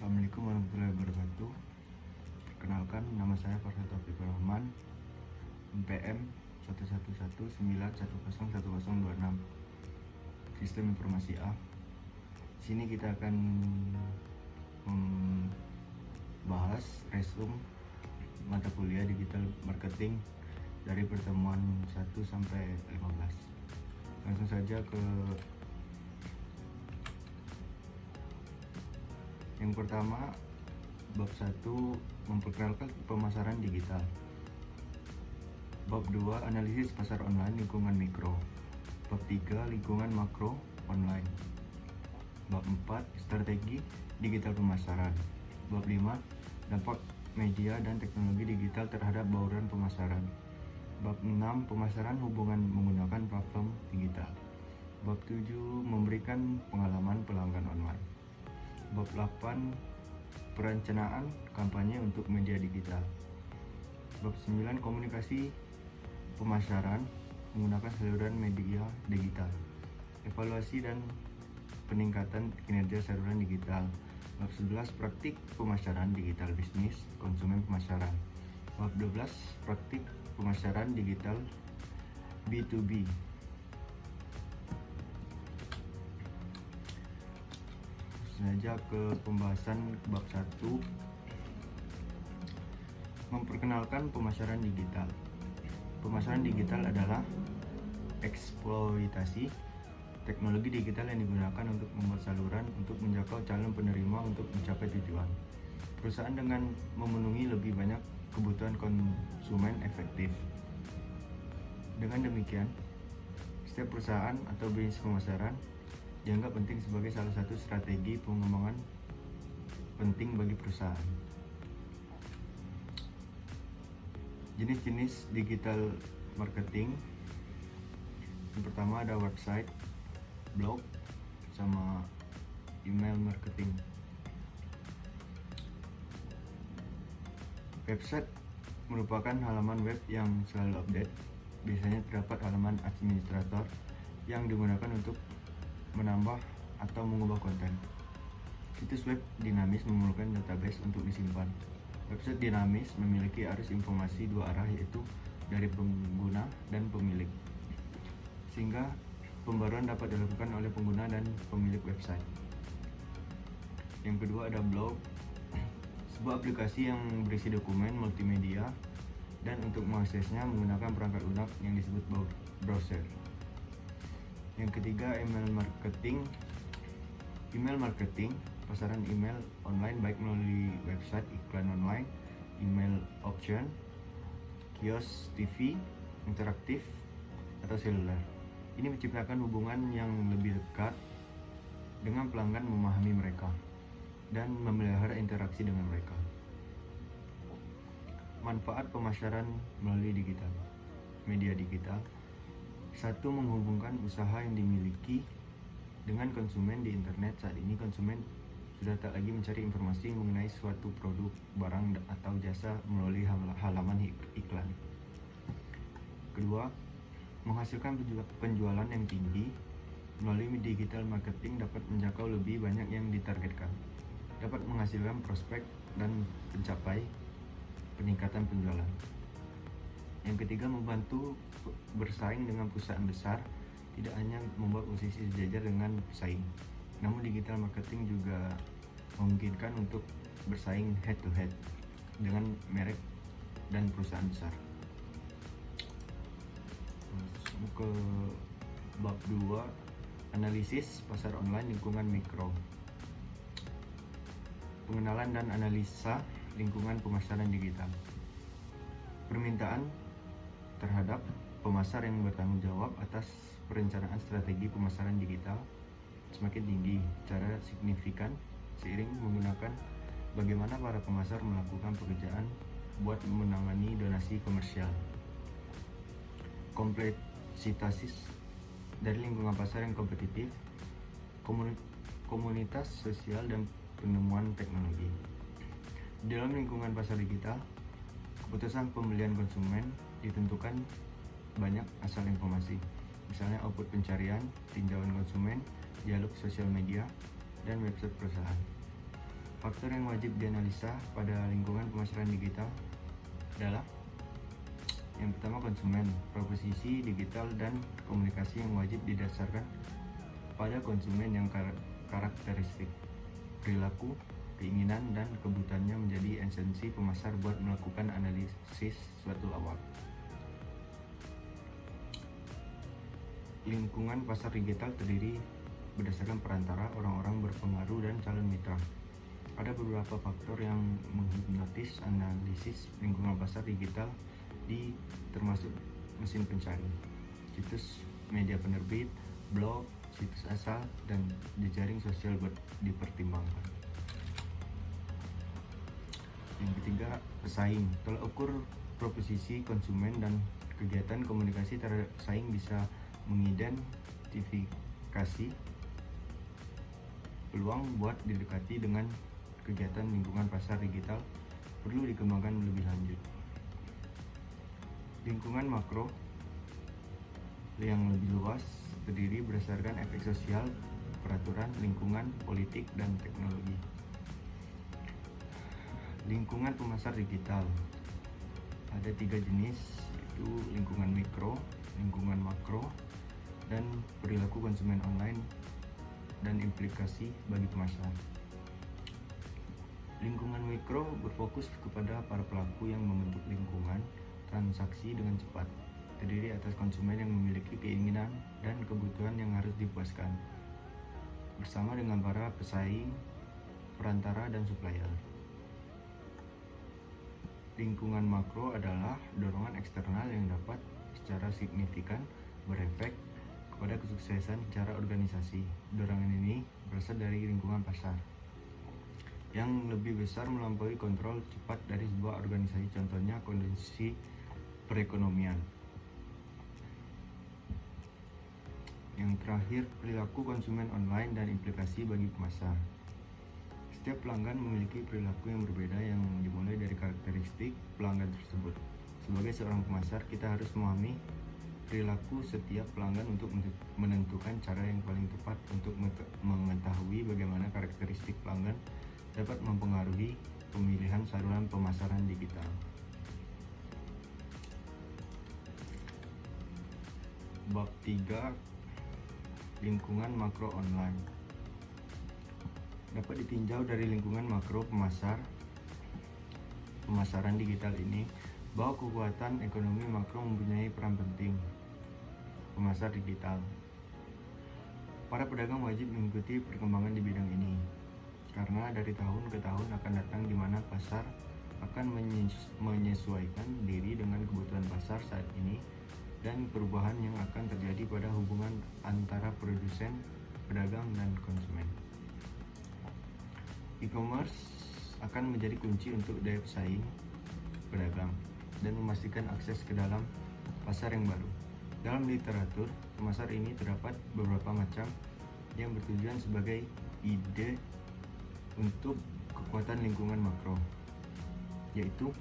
Assalamualaikum warahmatullahi wabarakatuh. Perkenalkan, nama saya Farsad Taufikur Rahman, NPM 11191011026, Sistem Informasi A. Di sini kita akan membahas resume mata kuliah Digital Marketing dari pertemuan 1 sampai 15. Langsung saja ke yang pertama, bab 1, memperkenalkan pemasaran digital. Bab 2, analisis pasar online lingkungan mikro. Bab 3, lingkungan makro online. Bab 4, strategi digital pemasaran. Bab 5, dampak media dan teknologi digital terhadap bauran pemasaran. Bab 6, pemasaran hubungan menggunakan platform digital. Bab 7, memberikan pengalaman pelanggan online. Bab 8, perencanaan kampanye untuk media digital. Bab 9, komunikasi pemasaran menggunakan saluran media digital. Evaluasi dan peningkatan kinerja saluran digital. Bab 11, praktik pemasaran digital bisnis konsumen pemasaran. Bab 12, praktik pemasaran digital B2B. Saja ke pembahasan bab 1, memperkenalkan pemasaran digital. Pemasaran digital adalah eksploitasi teknologi digital yang digunakan untuk membuat saluran untuk menjangkau calon penerima untuk mencapai tujuan. Perusahaan dengan memenuhi lebih banyak kebutuhan konsumen efektif. Dengan demikian, setiap perusahaan atau bisnis pemasaran dianggap penting sebagai salah satu strategi pengembangan penting bagi perusahaan. Jenis-jenis digital marketing. Yang pertama ada website, blog, sama email marketing. Website merupakan halaman web yang selalu update. Biasanya terdapat halaman administrator yang digunakan untuk menambah atau mengubah konten. Situs web dinamis memerlukan database untuk disimpan. Website dinamis memiliki arus informasi dua arah, yaitu dari pengguna dan pemilik, sehingga pembaruan dapat dilakukan oleh pengguna dan pemilik website. Yang kedua ada blog, sebuah aplikasi yang berisi dokumen multimedia dan untuk mengaksesnya menggunakan perangkat lunak yang disebut browser. Yang ketiga, email marketing. Email marketing, pasaran email online baik melalui website, iklan online, email auction, kios TV, interaktif, atau seluler. Ini menciptakan hubungan yang lebih dekat dengan pelanggan, memahami mereka, dan memelihara interaksi dengan mereka. Manfaat pemasaran melalui digital, media digital. 1. Menghubungkan usaha yang dimiliki dengan konsumen di internet. Saat ini konsumen sudah tak lagi mencari informasi mengenai suatu produk, barang, atau jasa melalui halaman iklan. Kedua, menghasilkan penjualan yang tinggi melalui digital marketing dapat menjangkau lebih banyak yang ditargetkan, dapat menghasilkan prospek dan mencapai peningkatan penjualan. Yang ketiga, membantu bersaing dengan perusahaan besar, tidak hanya membuat posisi sejajar dengan pesaing, namun digital marketing juga memungkinkan untuk bersaing head to head dengan merek dan perusahaan besar. Masuk ke bab 2, analisis pasar online lingkungan mikro. Pengenalan dan analisa lingkungan pemasaran digital. Permintaan terhadap pemasar yang bertanggung jawab atas perencanaan strategi pemasaran digital semakin tinggi secara signifikan seiring menggunakan bagaimana para pemasar melakukan pekerjaan buat menangani donasi komersial. Kompleksitas dari lingkungan pasar yang kompetitif, komunitas sosial, dan penemuan teknologi. Di dalam lingkungan pasar digital, keputusan pembelian konsumen ditentukan banyak asal informasi, misalnya output pencarian, tinjauan konsumen, dialog sosial media, dan website perusahaan. Faktor yang wajib dianalisa pada lingkungan pemasaran digital adalah yang pertama konsumen, proposisi digital dan komunikasi yang wajib didasarkan pada konsumen yang karakteristik, perilaku, keinginan, dan kebutuhannya menjadi esensi pemasar buat melakukan analisis suatu awal. Lingkungan pasar digital terdiri berdasarkan perantara, orang-orang berpengaruh, dan calon mitra. Ada beberapa faktor yang menghipnotis analisis lingkungan pasar digital termasuk mesin pencari, situs media penerbit, blog, situs asal, dan jejaring sosial buat dipertimbangkan. Yang ketiga, pesaing. Tolak ukur proposisi konsumen dan kegiatan komunikasi terhadap pesaing bisa mengidentifikasi peluang buat didekati dengan kegiatan lingkungan pasar digital perlu dikembangkan lebih lanjut. Lingkungan makro yang lebih luas terdiri berdasarkan efek sosial, peraturan, lingkungan, politik, dan teknologi. Lingkungan pemasar digital ada 3 jenis, yaitu lingkungan mikro, lingkungan makro, dan perilaku konsumen online dan implikasi bagi pemasar. Lingkungan mikro berfokus kepada para pelaku yang membentuk lingkungan transaksi dengan cepat, terdiri atas konsumen yang memiliki keinginan dan kebutuhan yang harus dipuaskan, bersama dengan para pesaing, perantara, dan supplier. Lingkungan makro adalah dorongan eksternal yang dapat secara signifikan berefek kepada kesuksesan secara organisasi. Dorongan ini berasal dari lingkungan pasar yang lebih besar melampaui kontrol cepat dari sebuah organisasi, contohnya kondisi perekonomian. Yang terakhir, perilaku konsumen online dan implikasi bagi pemasar. Setiap pelanggan memiliki perilaku yang berbeda yang dimulai dari karakteristik pelanggan tersebut. Sebagai seorang pemasar, kita harus memahami perilaku setiap pelanggan untuk menentukan cara yang paling tepat untuk mengetahui bagaimana karakteristik pelanggan dapat mempengaruhi pemilihan saluran pemasaran digital. Bab 3, lingkungan makro online. Dapat ditinjau dari lingkungan makro pemasaran digital ini bahwa kekuatan ekonomi makro mempunyai peran penting pemasar digital. Para pedagang wajib mengikuti perkembangan di bidang ini, karena dari tahun ke tahun akan datang di mana pasar akan menyesuaikan diri dengan kebutuhan pasar saat ini dan perubahan yang akan terjadi pada hubungan antara produsen, pedagang, dan konsumen. E-commerce akan menjadi kunci untuk daya saing pedagang dan memastikan akses ke dalam pasar yang baru. Dalam literatur, pemasar ini terdapat beberapa macam yang bertujuan sebagai ide untuk kekuatan lingkungan makro, yaitu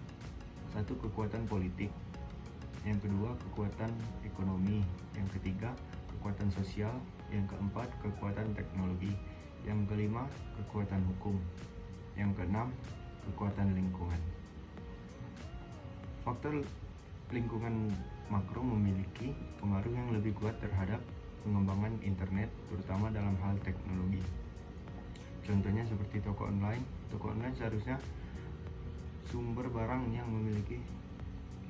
1. Kekuatan politik, yang kedua kekuatan ekonomi, yang ketiga kekuatan sosial, yang keempat kekuatan teknologi, yang kelima kekuatan hukum, yang keenam kekuatan lingkungan. Faktor lingkungan makro memiliki pengaruh yang lebih kuat terhadap pengembangan internet, terutama dalam hal teknologi. Contohnya seperti toko online. Toko online seharusnya sumber barang yang memiliki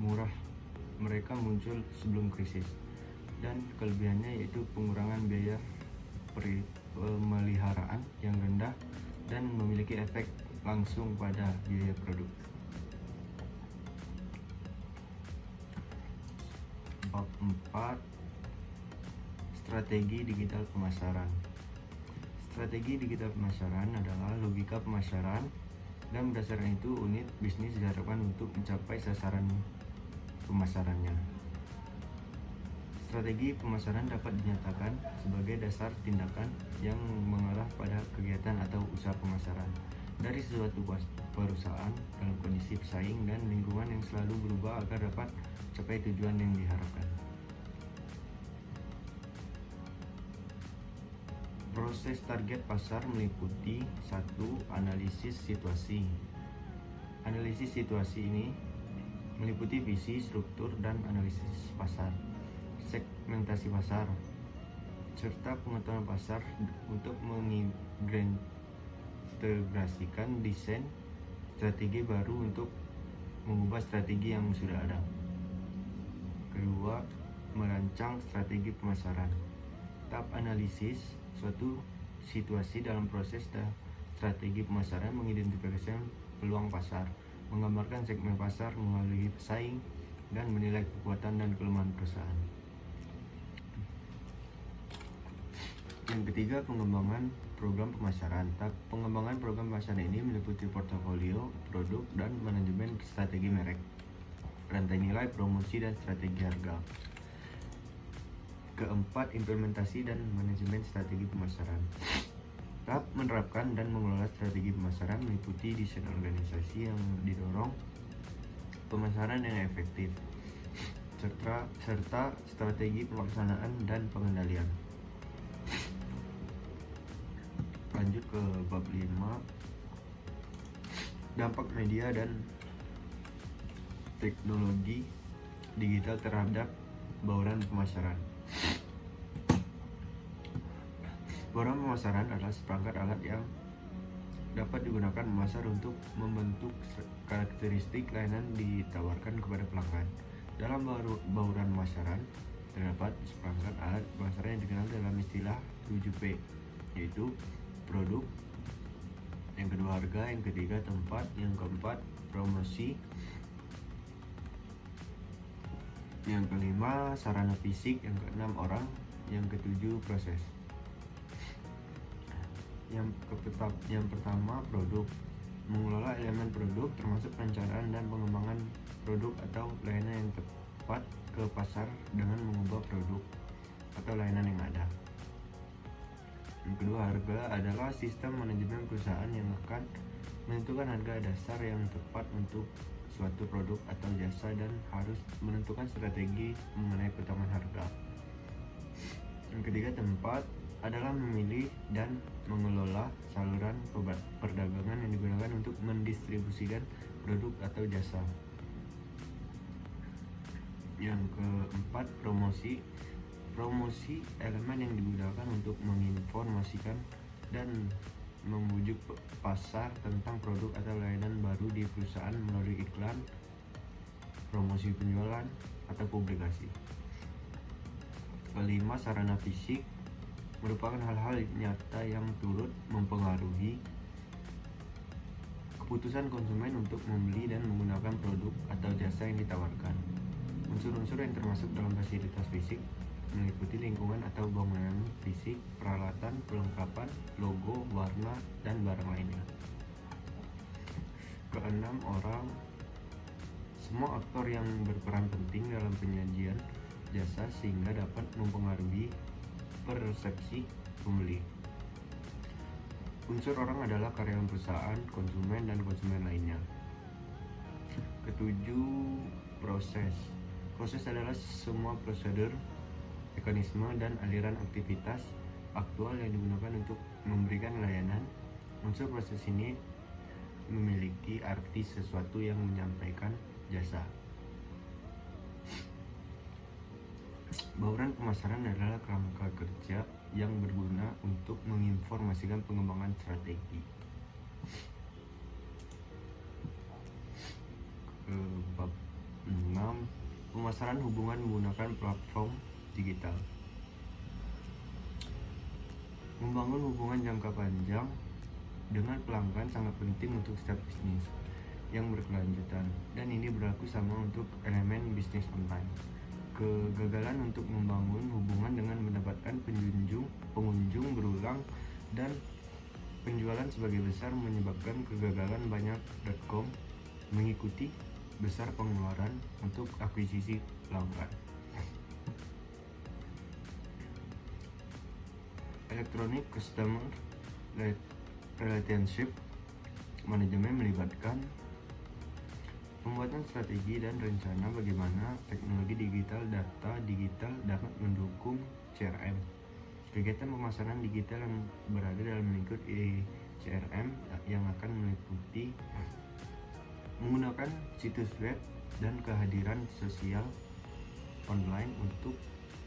murah. Mereka muncul sebelum krisis, dan kelebihannya yaitu pengurangan biaya pemeliharaan yang rendah dan memiliki efek langsung pada biaya produk. Bab 4, strategi digital pemasaran. Strategi digital pemasaran adalah logika pemasaran, dan berdasarkan itu unit bisnis diharapkan untuk mencapai sasaran pemasarannya. Strategi pemasaran dapat dinyatakan sebagai dasar tindakan yang mengarah pada kegiatan atau usaha pemasaran dari suatu perusahaan dalam kondisi pesaing dan lingkungan yang selalu berubah agar dapat mencapai tujuan yang diharapkan. Proses target pasar meliputi 1. Analisis situasi. Analisis situasi ini meliputi visi, struktur, dan analisis pasar, segmentasi pasar, serta pengetahuan pasar untuk mengintegrasikan desain strategi baru untuk mengubah strategi yang sudah ada. Kedua, merancang strategi pemasaran. Tahap analisis suatu situasi dalam proses strategi pemasaran, mengidentifikasikan peluang pasar, menggambarkan segmen pasar, mengenali pesaing, dan menilai kekuatan dan kelemahan perusahaan. Yang ketiga, pengembangan program pemasaran. Tahap pengembangan program pemasaran ini meliputi portofolio, produk, dan manajemen strategi merek, rantai nilai, promosi, dan strategi harga. Keempat, implementasi dan manajemen strategi pemasaran. Tahap menerapkan dan mengelola strategi pemasaran meliputi desain organisasi yang didorong, pemasaran yang efektif, serta strategi pelaksanaan dan pengendalian. Lanjut ke bab 5, dampak media dan teknologi digital terhadap bauran pemasaran. Bauran pemasaran adalah seperangkat alat yang dapat digunakan pemasar untuk membentuk karakteristik layanan ditawarkan kepada pelanggan. Dalam bauran pemasaran terdapat seperangkat alat pemasaran yang dikenal dalam istilah 7P, yaitu produk, yang kedua harga, yang ketiga tempat, yang keempat promosi, yang kelima sarana fisik, yang keenam orang, yang ketujuh proses. Yang pertama, produk. Mengelola elemen produk termasuk perencanaan dan pengembangan produk atau layanan yang tepat ke pasar dengan mengubah produk atau layanan yang ada. Yang kedua, harga adalah sistem manajemen perusahaan yang akan menentukan harga dasar yang tepat untuk suatu produk atau jasa dan harus menentukan strategi mengenai potongan harga. Yang ketiga, tempat adalah memilih dan mengelola saluran perdagangan yang digunakan untuk mendistribusikan produk atau jasa. Yang keempat, promosi. Promosi elemen yang digunakan untuk menginformasikan dan membujuk pasar tentang produk atau layanan baru di perusahaan melalui iklan, promosi penjualan, atau publikasi. Kelima, sarana fisik merupakan hal-hal nyata yang turut mempengaruhi keputusan konsumen untuk membeli dan menggunakan produk atau jasa yang ditawarkan. Unsur-unsur yang termasuk dalam fasilitas fisik meliputi lingkungan atau bangunan fisik, peralatan, perlengkapan, logo, warna, dan barang lainnya. Keenam, orang. Semua aktor yang berperan penting dalam penyajian jasa sehingga dapat mempengaruhi persepsi pembeli. Unsur orang adalah karyawan perusahaan, konsumen, dan konsumen lainnya. Ketujuh, proses. Proses adalah semua prosedur, mekanisme, dan aliran aktivitas aktual yang digunakan untuk memberikan layanan. Unsur proses ini memiliki arti sesuatu yang menyampaikan jasa. Bauran pemasaran adalah kerangka kerja yang berguna untuk menginformasikan pengembangan strategi. Bab 6, pemasaran hubungan menggunakan platform digital. Membangun hubungan jangka panjang dengan pelanggan sangat penting untuk setiap bisnis yang berkelanjutan, dan ini berlaku sama untuk elemen bisnis online. Kegagalan untuk membangun hubungan dengan mendapatkan pengunjung berulang dan penjualan sebagai besar menyebabkan kegagalan banyak .com mengikuti besar pengeluaran untuk akuisisi pelanggan. Electronic Customer Relationship Management melibatkan pembuatan strategi dan rencana bagaimana teknologi digital, data digital dapat mendukung CRM, Kegiatan pemasaran digital yang berada dalam lingkup CRM yang akan meliputi menggunakan situs web dan kehadiran sosial online untuk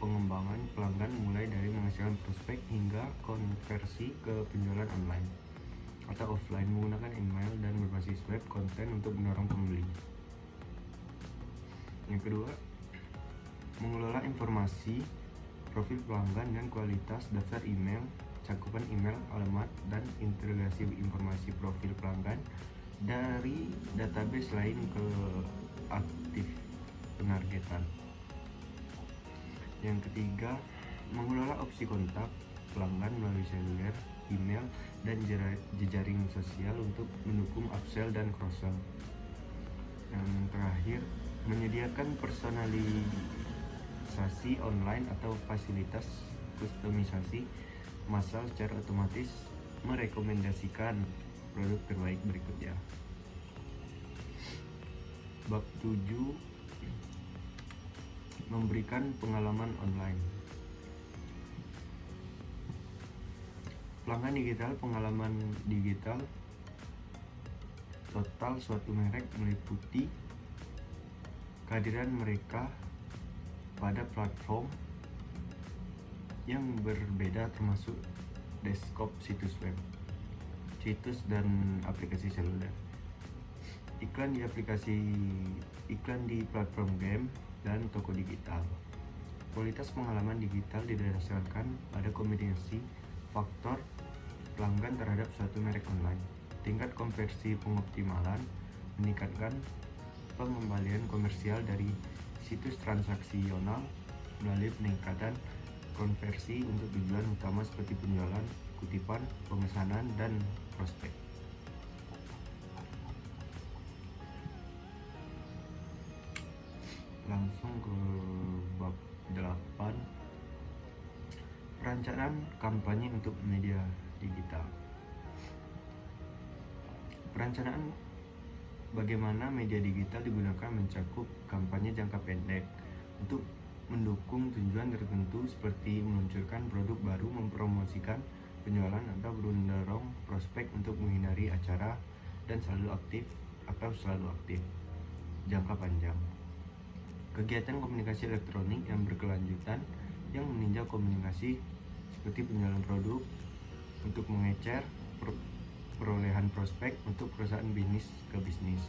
pengembangan pelanggan, mulai dari menghasilkan prospek hingga konversi ke penjualan online atau offline, menggunakan email dan berbasis web konten untuk mendorong pembeli. Yang kedua, mengelola informasi profil pelanggan dan kualitas daftar email, cakupan email, alamat, dan integrasi informasi profil pelanggan dari database lain ke aktif penargetan. Yang ketiga, mengelola opsi kontak pelanggan melalui seluler, email, dan jejaring sosial untuk mendukung upsell dan cross-sell. Yang terakhir, menyediakan personalisasi online atau fasilitas kustomisasi massal secara otomatis merekomendasikan produk terbaik berikutnya. Bab 7, memberikan pengalaman online. Pelanggan digital. Pengalaman digital total suatu merek meliputi kehadiran mereka pada platform yang berbeda, termasuk desktop, situs web, situs dan aplikasi seluler, iklan di platform game, dan toko digital. Kualitas pengalaman digital didasarkan pada kombinasi faktor pelanggan terhadap suatu merek online, tingkat konversi pengoptimalan, meningkatkan pengembalian komersial dari situs transaksional melalui peningkatan konversi untuk tujuan utama seperti penjualan, kutipan, pemesanan, dan prospek. Langsung ke bab 8, perencanaan kampanye untuk media digital. Perencanaan bagaimana media digital digunakan mencakup kampanye jangka pendek untuk mendukung tujuan tertentu seperti meluncurkan produk baru, mempromosikan penjualan, atau mendorong prospek untuk menghindari acara dan selalu aktif. Jangka panjang, kegiatan komunikasi elektronik yang berkelanjutan yang meninjau komunikasi seperti penjualan produk untuk mengecer perolehan prospek untuk perusahaan bisnis ke bisnis,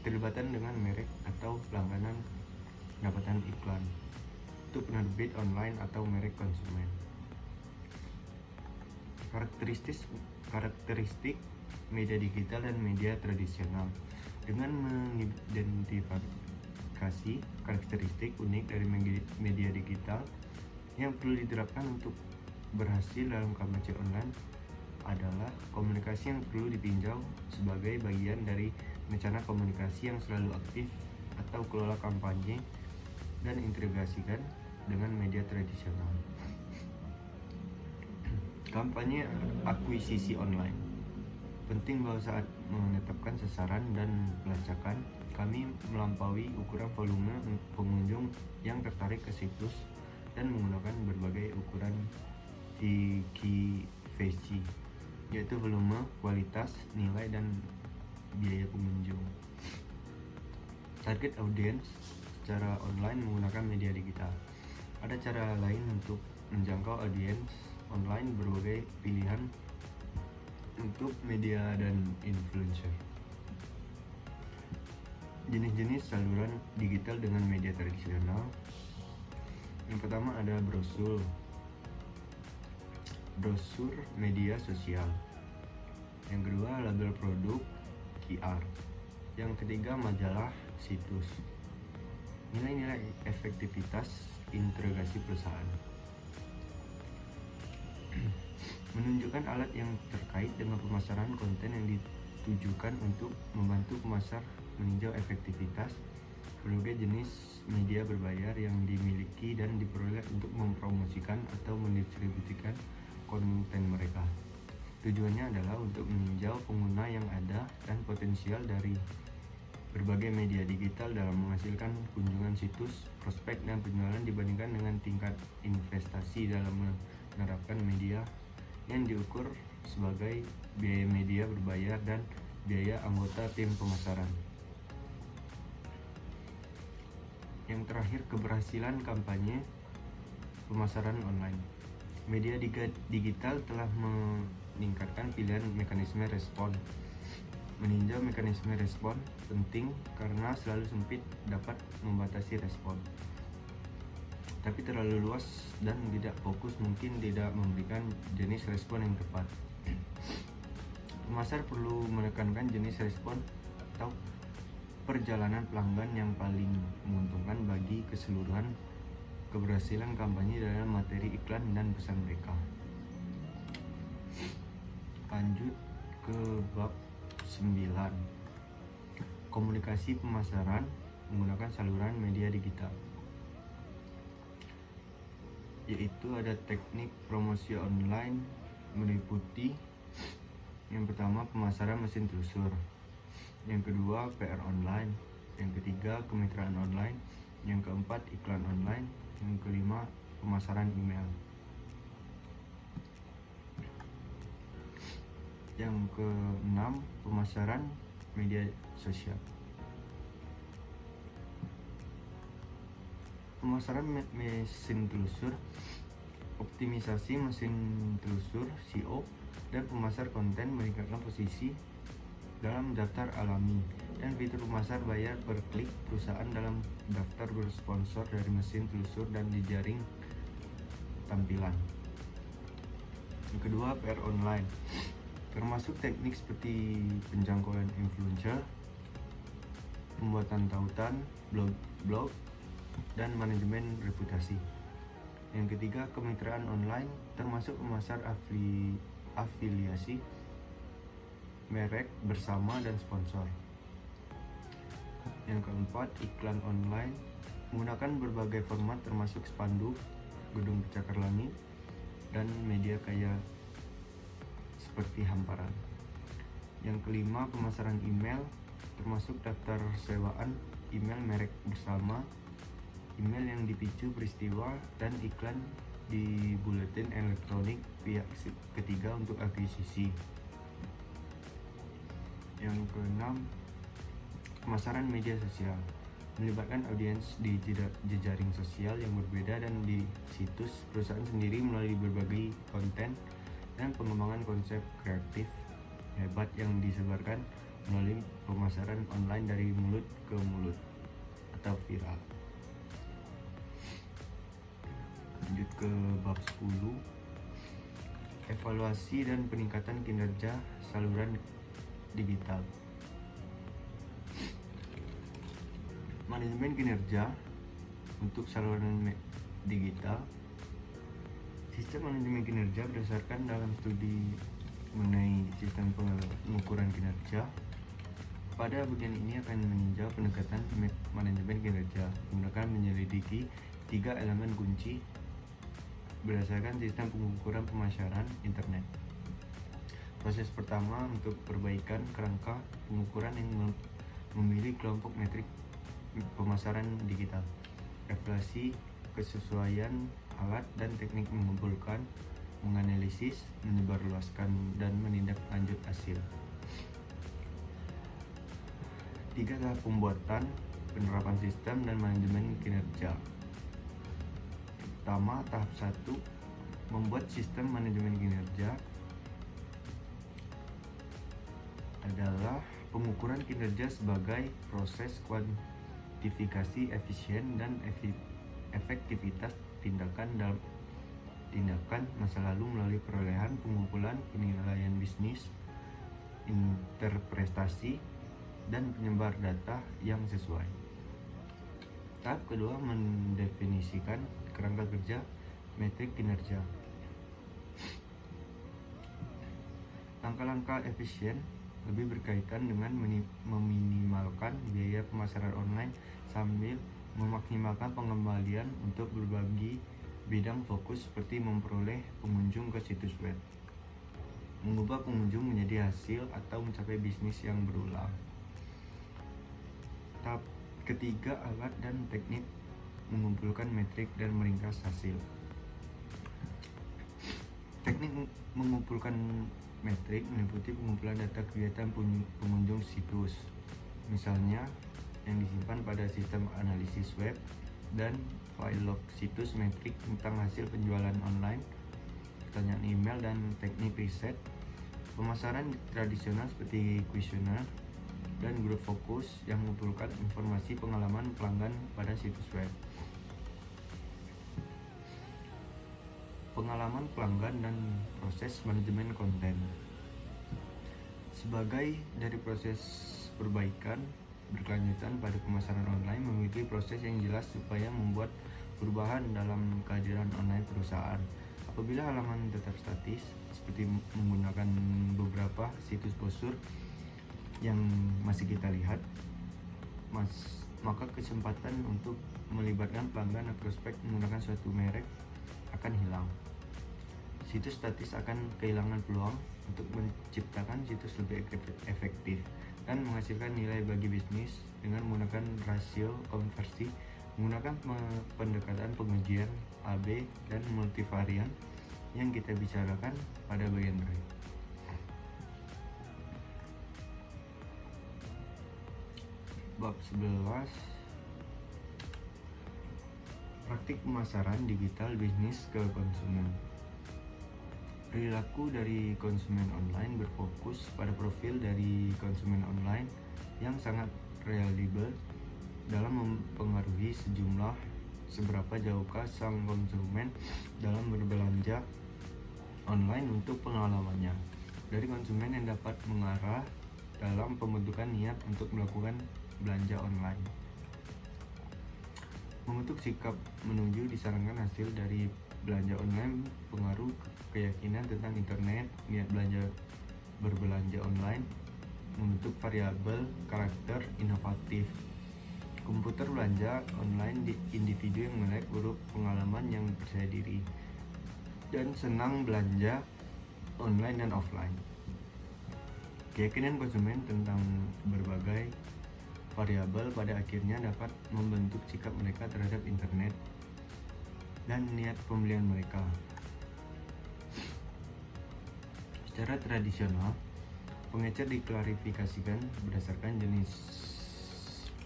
keterlibatan dengan merek atau langganan, pendapatan iklan untuk penerbit online atau merek konsumen. Karakteristik media digital dan media tradisional. Dengan mengidentifikasi karakteristik unik dari media digital yang perlu diterapkan untuk berhasil dalam kampanye online adalah komunikasi yang perlu ditinjau sebagai bagian dari rencana komunikasi yang selalu aktif atau kelola kampanye dan integrasikan dengan media tradisional. Kampanye akuisisi online. Penting bahwa saat menetapkan sasaran dan pelacakan, kami melampaui ukuran volume pengunjung yang tertarik ke situs dan menggunakan berbagai ukuran TKVC, yaitu volume, kualitas, nilai, dan biaya pengunjung. Target audience secara online menggunakan media digital. Ada cara lain untuk menjangkau audiens online, berbagai pilihan untuk media dan influencer. Jenis-jenis saluran digital dengan media tradisional. Yang pertama ada brosur media sosial. Yang kedua label produk, QR. Yang ketiga majalah, situs. Nilai-nilai efektivitas integrasi perusahaan. Menunjukkan alat yang terkait dengan pemasaran konten yang ditujukan untuk membantu pemasar meninjau efektivitas berbagai jenis media berbayar yang dimiliki dan diperoleh untuk mempromosikan atau mendistribusikan konten mereka. Tujuannya adalah untuk meninjau pengguna yang ada dan potensial dari berbagai media digital dalam menghasilkan kunjungan situs, prospek, dan penjualan dibandingkan dengan tingkat investasi dalam menerapkan media yang diukur sebagai biaya media berbayar dan biaya anggota tim pemasaran. Yang terakhir, keberhasilan kampanye pemasaran online. Media digital telah meningkatkan pilihan mekanisme respon. Meninjau mekanisme respon penting karena selalu sempit dapat membatasi respon. Tapi terlalu luas dan tidak fokus mungkin tidak memberikan jenis respon yang tepat. Pemasar perlu menekankan jenis respon atau perjalanan pelanggan yang paling menguntungkan bagi keseluruhan keberhasilan kampanye dalam materi iklan dan pesan mereka. Lanjut ke bab 9. Komunikasi pemasaran menggunakan saluran media digital. Yaitu ada teknik promosi online meliputi yang pertama pemasaran mesin telusur, yang kedua PR online, yang ketiga kemitraan online, yang keempat iklan online, yang kelima pemasaran email, yang keenam pemasaran media sosial. Pemasaran mesin telusur, optimisasi mesin telusur SEO dan pemasar konten meningkatkan posisi dalam daftar alami dan fitur pemasar bayar per klik perusahaan dalam daftar bersponsor dari mesin telusur dan jejaring tampilan. Yang kedua, PR online, termasuk teknik seperti penjangkauan influencer, pembuatan tautan, blog, dan manajemen reputasi. Yang ketiga, kemitraan online, termasuk memasar afiliasi, merek bersama dan sponsor. Yang keempat, iklan online, menggunakan berbagai format termasuk spanduk, gedung pencakar langit, dan media kaya seperti hamparan. Yang kelima, pemasaran email, termasuk daftar sewaan email merek bersama, email yang dipicu peristiwa, dan iklan di buletin elektronik pihak ketiga untuk akuisisi. Yang keenam, pemasaran media sosial, melibatkan audiens di jejaring sosial yang berbeda dan di situs perusahaan sendiri melalui berbagai konten dan pengembangan konsep kreatif hebat yang disebarkan melalui pemasaran online dari mulut ke mulut atau viral. Lanjut ke bab 10, evaluasi dan peningkatan kinerja saluran digital. Manajemen kinerja untuk saluran digital. Sistem manajemen kinerja berdasarkan dalam studi mengenai sistem pengukuran kinerja. Pada bagian ini akan meninjau pendekatan manajemen kinerja menggunakan menyelidiki 3 elemen kunci berdasarkan sistem pengukuran pemasaran internet. Proses pertama untuk perbaikan kerangka pengukuran yang memilih kelompok metrik pemasaran digital, evaluasi kesesuaian alat dan teknik mengumpulkan, menganalisis, menyebarluaskan, dan menindaklanjut hasil. 3 tahap pembuatan, penerapan sistem, dan manajemen kinerja. Pertama, tahap 1, membuat sistem manajemen kinerja adalah pengukuran kinerja sebagai proses kuantifikasi efisien dan efektivitas tindakan masa lalu melalui perolehan, pengumpulan, penilaian bisnis, interpretasi, dan penyebar data yang sesuai. Tahap kedua, mendefinisikan kerangka kerja metrik kinerja. Langkah-langkah efisien lebih berkaitan dengan meminimalkan biaya pemasaran online sambil memaksimalkan pengembalian untuk berbagai bidang fokus seperti memperoleh pengunjung ke situs web, mengubah pengunjung menjadi hasil, atau mencapai bisnis yang berulang. Tahap ketiga, alat dan teknik mengumpulkan metrik dan meringkas hasil. Teknik mengumpulkan metrik meliputi pengumpulan data kegiatan pengunjung situs, misalnya yang disimpan pada sistem analisis web, dan file log situs, metrik tentang hasil penjualan online, pertanyaan email, dan teknik riset. Pemasaran tradisional seperti kuesioner dan grup fokus yang mengumpulkan informasi pengalaman pelanggan pada situs web. Pengalaman pelanggan dan proses manajemen konten. Sebagai dari proses perbaikan berkelanjutan pada pemasaran online memiliki proses yang jelas supaya membuat perubahan dalam kehadiran online perusahaan. Apabila halaman tetap statis seperti menggunakan beberapa situs brosur yang masih kita lihat, maka kesempatan untuk melibatkan pelanggan dan prospek menggunakan suatu merek akan hilang. Situs statis akan kehilangan peluang untuk menciptakan situs lebih efektif dan menghasilkan nilai bagi bisnis dengan menggunakan rasio konversi, menggunakan pendekatan pengujian AB dan multivarian yang kita bicarakan pada bagian terakhir. Bab 11, praktik pemasaran digital bisnis ke konsumen. Perilaku dari konsumen online berfokus pada profil dari konsumen online yang sangat reliable dalam mempengaruhi seberapa jauhkah sang konsumen dalam berbelanja online untuk pengalamannya. Dari konsumen yang dapat mengarah dalam pembentukan niat untuk melakukan belanja online. Membentuk sikap menuju disarankan hasil dari belanja online, pengaruh keyakinan tentang internet, niat belanja berbelanja online, membentuk variabel karakter inovatif. Komputer belanja online di individu yang melek huruf pengalaman yang percaya diri dan senang belanja online dan offline. Keyakinan konsumen tentang berbagai variabel pada akhirnya dapat membentuk sikap mereka terhadap internet dan niat pembelian mereka. Secara tradisional, pengecer diklarifikasikan berdasarkan jenis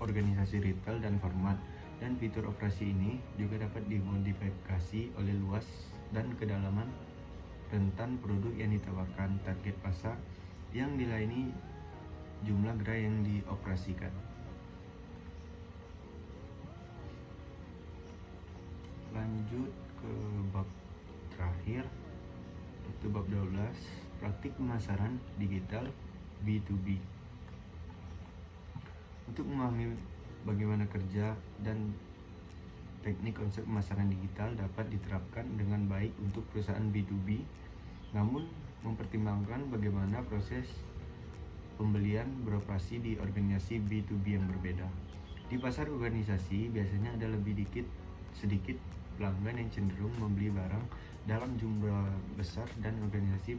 organisasi retail dan format, dan fitur operasi ini juga dapat dimodifikasi oleh luas dan kedalaman rentan produk yang ditawarkan, target pasar yang dilayani, jumlah gerai yang dioperasikan. Lanjut ke bab terakhir, itu bab 12, praktik pemasaran digital B2B. Untuk memahami bagaimana kerja dan teknik konsep pemasaran digital dapat diterapkan dengan baik untuk perusahaan B2B, namun mempertimbangkan bagaimana proses pembelian beroperasi di organisasi B2B yang berbeda. Di pasar organisasi biasanya ada sedikit pelanggan yang cenderung membeli barang dalam jumlah besar, dan organisasi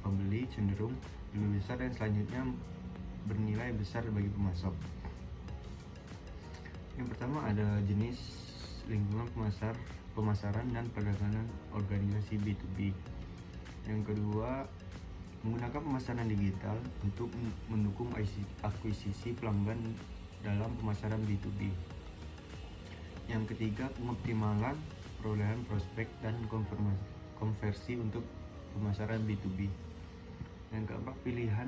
pembeli cenderung lebih besar dan selanjutnya bernilai besar bagi pemasok. Yang pertama ada jenis lingkungan pemasaran dan perdagangan organisasi B2B. Yang kedua, menggunakan pemasaran digital untuk mendukung akuisisi pelanggan dalam pemasaran B2B. Yang ketiga, pengoptimalan perolehan prospek dan konversi untuk pemasaran B2B. Yang keempat, pilihan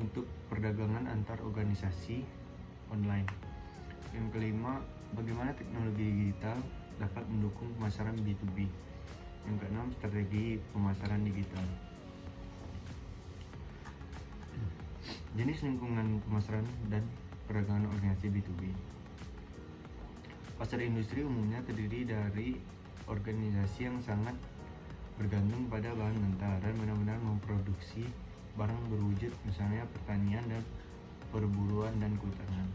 untuk perdagangan antar organisasi online. Yang kelima, bagaimana teknologi digital dapat mendukung pemasaran B2B. Yang keenam, strategi pemasaran digital. Jenis lingkungan pemasaran dan perdagangan organisasi B2B. Pasar industri umumnya terdiri dari organisasi yang sangat bergantung pada bahan mentah dan benar-benar memproduksi barang berwujud, misalnya pertanian dan perburuan dan kehutanan,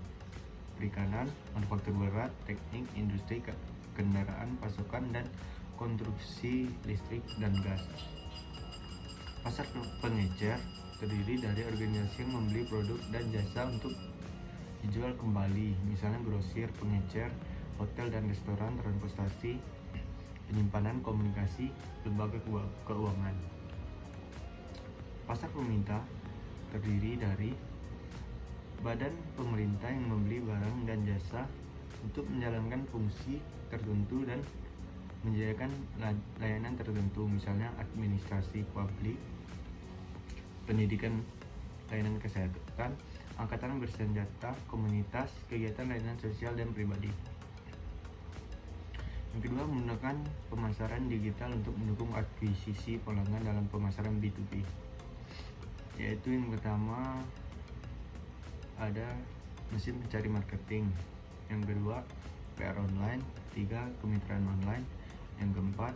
perikanan, manufaktur berat, teknik, industri, kendaraan, pasokan, dan konstruksi listrik dan gas. Pasar pengecer terdiri dari organisasi yang membeli produk dan jasa untuk dijual kembali, misalnya grosir, pengecer, hotel dan restoran, transportasi, penyimpanan komunikasi lembaga keuangan. Pasar pemerintah terdiri dari badan pemerintah yang membeli barang dan jasa untuk menjalankan fungsi tertentu dan menyediakan layanan tertentu, misalnya administrasi publik, pendidikan, layanan kesehatan, angkatan bersenjata, komunitas, kegiatan layanan sosial dan pribadi. Yang kedua, menggunakan pemasaran digital untuk mendukung akuisisi pelanggan dalam pemasaran B2B. Yaitu yang pertama ada mesin pencari marketing, yang kedua PR online, tiga kemitraan online, yang keempat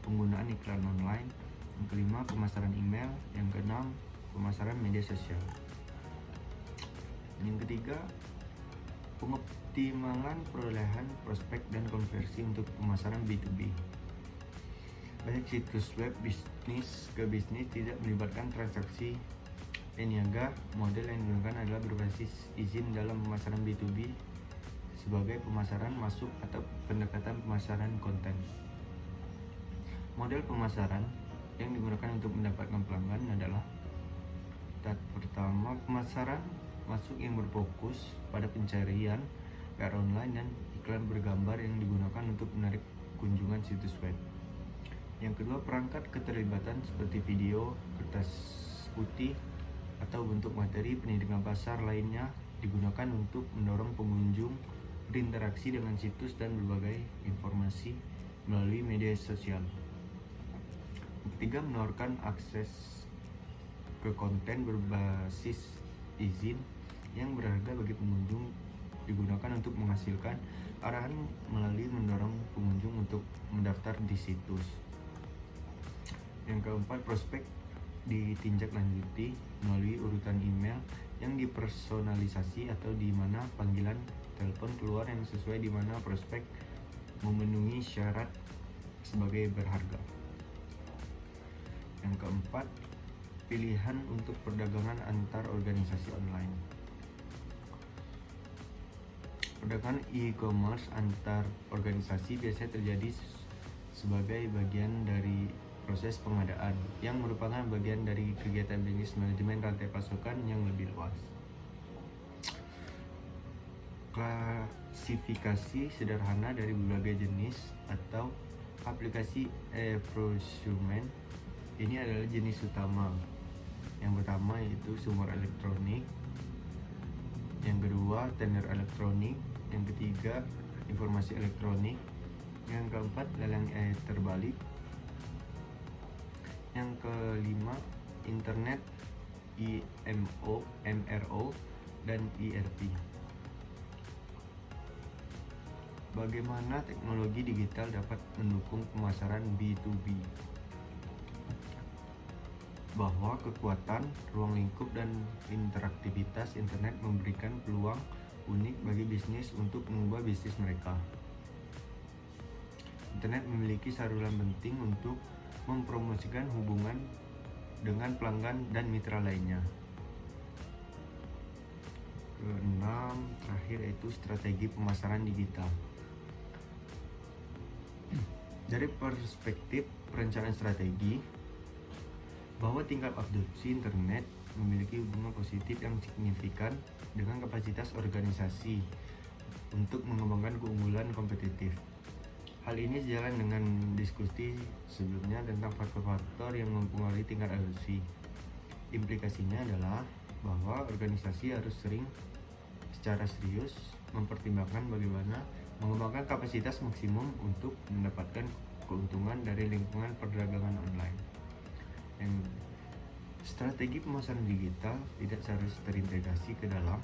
penggunaan iklan online, yang kelima pemasaran email, yang keenam pemasaran media sosial. Yang ketiga, pengoptimalan perolehan prospek dan konversi untuk pemasaran B2B. Banyak situs web bisnis ke bisnis tidak melibatkan transaksi e-niaga. Model yang digunakan adalah berbasis izin dalam pemasaran B2B sebagai pemasaran masuk atau pendekatan pemasaran konten. Model pemasaran yang digunakan untuk mendapatkan pelanggan adalah pertama, pemasaran masuk yang berfokus pada pencarian PR online dan iklan bergambar yang digunakan untuk menarik kunjungan situs web. Yang kedua, perangkat keterlibatan seperti video, kertas putih, atau bentuk materi pendidikan pasar lainnya digunakan untuk mendorong pengunjung berinteraksi dengan situs dan berbagai informasi melalui media sosial. Yang ketiga, menawarkan akses ke konten berbasis izin yang berharga bagi pengunjung digunakan untuk menghasilkan arahan melalui mendorong pengunjung untuk mendaftar di situs. Yang keempat, prospek ditinjak lanjuti melalui urutan email yang dipersonalisasi atau di mana panggilan telepon keluar yang sesuai di mana prospek memenuhi syarat sebagai berharga. Yang keempat, pilihan untuk perdagangan antar organisasi online. Perdagangan e-commerce antar organisasi biasanya terjadi sebagai bagian dari proses pengadaan yang merupakan bagian dari kegiatan bisnis manajemen rantai pasokan yang lebih luas. Klasifikasi sederhana dari berbagai jenis atau aplikasi e-procurement ini adalah jenis utama. Yang pertama yaitu sumber elektronik, yang kedua tender elektronik, yang ketiga informasi elektronik, yang keempat lelang terbalik, yang kelima internet, IMO, MRO, dan ERP. Bagaimana teknologi digital dapat mendukung pemasaran B2B? Bahwa kekuatan, ruang lingkup, dan interaktivitas internet memberikan peluang unik bagi bisnis untuk mengubah bisnis mereka. Internet memiliki saluran penting untuk mempromosikan hubungan dengan pelanggan dan mitra lainnya. Keenam, terakhir yaitu strategi pemasaran digital. Dari perspektif perencanaan strategi, bahwa tingkat adopsi internet memiliki hubungan positif yang signifikan dengan kapasitas organisasi untuk mengembangkan keunggulan kompetitif. Hal ini sejalan dengan diskusi sebelumnya tentang faktor-faktor yang mempengaruhi tingkat adopsi. Implikasinya adalah bahwa organisasi harus secara serius mempertimbangkan bagaimana mengembangkan kapasitas maksimum untuk mendapatkan keuntungan dari lingkungan perdagangan online. Yang strategi pemasaran digital tidak seharusnya terintegrasi ke dalam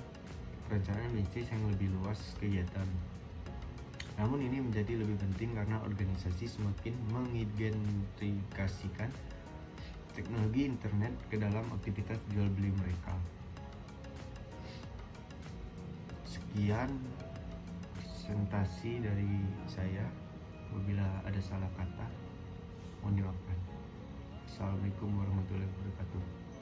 perencanaan bisnis yang lebih luas kegiatan. Namun ini menjadi lebih penting karena organisasi semakin mengintegrasikan teknologi internet ke dalam aktivitas jual beli mereka. Sekian presentasi dari saya. Apabila ada salah kata, mohon dimaafkan. Assalamualaikum warahmatullahi wabarakatuh.